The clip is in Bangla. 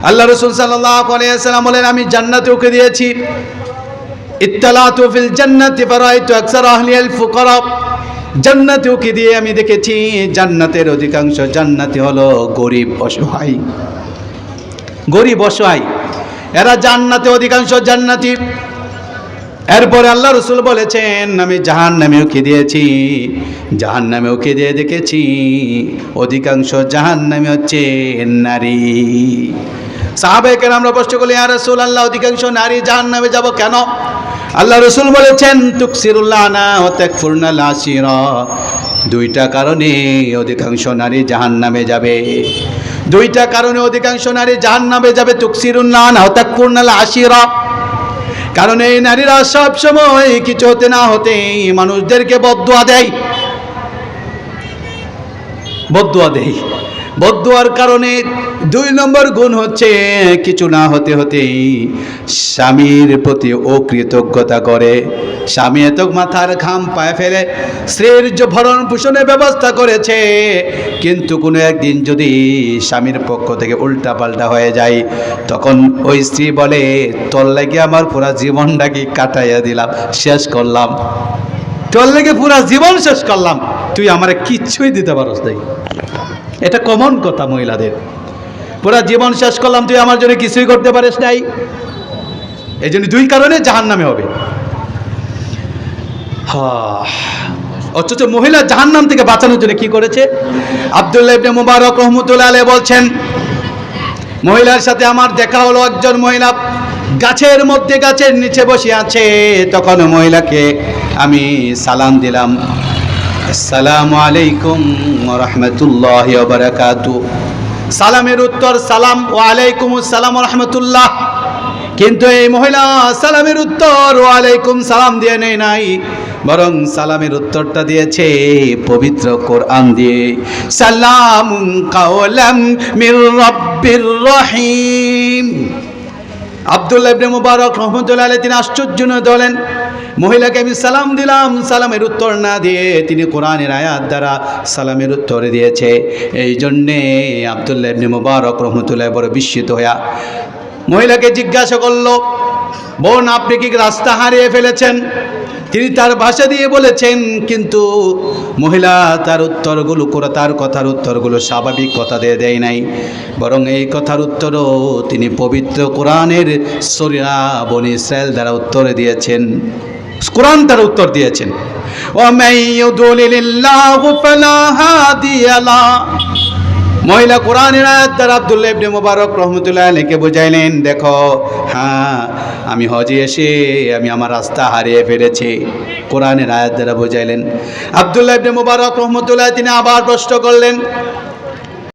আল্লাহ রাসূল সাল্লাল্লাহু আলাইহি ওয়াসাল্লাম বলেন, আমি জান্নাতে ওকে দিয়েছি। ইত্তালাতু ফিল জান্নাতি ফারাআইতু আকসার আহলিল ফুকারা। জান্নাতে ওকে দিয়ে আমি দেখেছি জান্নাতের অধিকাংশ জান্নাতি হলো গরিব অসহায়। গরিব অসহায় এরা জান্নাতে অধিকাংশ জান্নাতি। এরপরে আল্লাহ রাসূল বলেছেন, আমি জাহান্নামে ওকে দিয়েছি। জাহান্নামে ওকে দিয়ে দেখেছি অধিকাংশ জাহান্নামী হচ্ছে নারী। সাহাবায়ে কেরামরা প্রশ্ন করলেন, ইয়া রাসূলুল্লাহ, অধিকাংশ নারী জাহান্নামে যাব কেন? আল্লাহ রাসূল বলেছেন, তুকসিরুল্লানা ওয়া তাকফুরনাল আশিরা। দুইটা কারণে অধিকাংশ নারী জাহান্নামে যাবে। দুইটা কারণে অধিকাংশ নারী জাহান্নামে যাবে। তুকসিরুল্লানা ওয়া তাকফুরনাল আশিরা। কারণ এই নারীরা সব সময় কিছু হতে না হতে মানুষদেরকে বদদুয়া দেয়। বদদুয়া দেয়। বদদুয়ার কারণে 2 নম্বর গুণ হচ্ছে কিছু না হতে হতেই স্বামীর প্রতি অকৃতজ্ঞতা করে। স্বামী এত মাথার ঘাম পায়ে ফেলে স্ত্রীর ভরণ পোষণের ব্যবস্থা করেছে, কিন্তু কোনো একদিন যদি স্বামীর পক্ষ থেকে উল্টা পাল্টা হয়ে যায়, তখন ওই স্ত্রী বলে, তোর লাগে আমার পুরা জীবনটাকে কাটাইয়া দিলাম, শেষ করলাম। তোর লাগে পুরা জীবন শেষ করলাম, তুই আমারে কিচ্ছুই দিতে পারস নাই। এটা কমন কথা মহিলাদের। পুরা জীবন শেষ করলাম, তুই আমার জন্য কিছুই করতে পারিস নাই। এই জন্য 2 কারণে জাহান্নামে হবে। অথচ মহিলা জাহান্নাম থেকে বাঁচানোর জন্য কি করেছে? আব্দুল্লাহ ইবনে মুবারক রাহমাতুল্লাহ আলাইহি বলছেন, মহিলার সাথে আমার দেখা হলো। একজন মহিলা গাছের মধ্যে, গাছের নিচে বসে আছে। তখন মহিলাকে আমি সালাম দিলাম, আসসালামু আলাইকুম ওয়া রাহমাতুল্লাহি ওয়া বারাকাতুহু। সালামের উত্তর সালাম, ওয়া আলাইকুম আসসালাম ওয়া রাহমাতুল্লাহ। কিন্তু এই মহিলা সালামের উত্তর ওয়া আলাইকুম সালাম দিয়ে নেয় নাই, বরং সালামের উত্তরটা দিয়েছে পবিত্র কোরআন দিয়ে, সালামুন কাওলাম মির রাব্বির রহিম। আব্দুল্লাহ ইবনে মুবারক রাহমাতুল্লাহ আলাইহি তিনি আশ্চর্যান্বিত হলেন। মহিলাকে আমি সালাম দিলাম, সালামের উত্তর না দিয়ে তিনি কোরআনের আয়াত দ্বারা সালামের উত্তর দিয়েছে। এই জন্যে আব্দুল্লাহ ইবনে মুবারক রাহমাতুল্লাহ বড় বিস্মিত হইয়া মহিলাকে জিজ্ঞাসা করলো, বোন, আপনি কি রাস্তা হারিয়ে ফেলেছেন? তিনি তার ভাষা দিয়ে বলেছেন, কিন্তু মহিলা তার উত্তরগুলো, তার কথার উত্তরগুলো স্বাভাবিক কথা দিয়ে দেয় নাই, বরং এই কথার উত্তরও তিনি পবিত্র কোরআনের সূরা বনী ইসরাঈল দ্বারা উত্তর দিয়েছেন। কোরআন তার উত্তর দিয়েছেন, ওয়া মাইয়ুদলিলিল্লাহু ফালা হাদিয়া লা। মহিলা কোরআনের আয়াত দ্বারা আব্দুল্লাহ ইবনে মুবারক রাহমাতুল্লাহ আলাইহিকে বুঝাইলেন, দেখো, হ্যাঁ, আমি হজে এসে আমি আমার রাস্তা হারিয়ে ফেলেছি। কোরআনের আয়াত দ্বারা বুঝাইলেন। আব্দুল্লাহ ইবনে মুবারক রাহমাতুল্লাহ তিনি আবার প্রশ্ন করলেন,